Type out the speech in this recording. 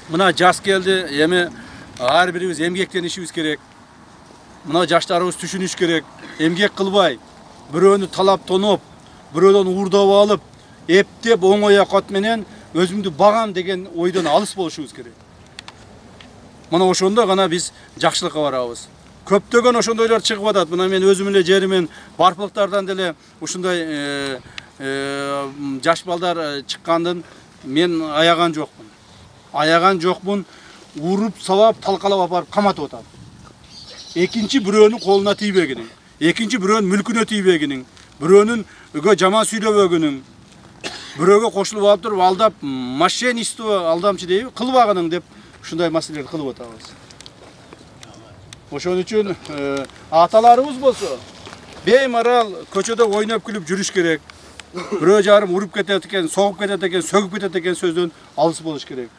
Мына жас келди, эми ар бирибиз эмгектенишибиз керек. Мына жаштарыбыз түшүнүш керек. Эмгек кылбай, бирөөнү талап тоноп, бирөөдөн уурдап алып, эптеп оңой акат менен өзүмдү багам деген ойдон алыс болушубуз керек. Мына ошондо гана биз жакшылыкка барабыз. Көптөгөн ошондойлор чыгып атат. Мына мен өзүм эле жеримен барпылыктардан деле ушундай жаш балдар чыккандын мен аяган жокмун. Аяган жокмун, уруп сабап талкалап апарып каматып атат. Экинчи бирөөнүн колуна тийбегиниң, экинчи бирөөнүн мүлкүнө тийбегиниң, бирөөнүн өгө жаман сүйлөбөгүнүң, бирөөгө кошулуп алып туруп алдап, мошенничество алдамчы дейби, кылбагының деп ушундай маселелерди кылып атабыз. Ошон үчүн аталарыбыз болсо беймарал көчөдө ойноп күлүп жүрүш керек. Бирөө жарым уруп кетет экен, согуп кетет экен, сөгүп кетет экен сөздөн алыс болуш керек.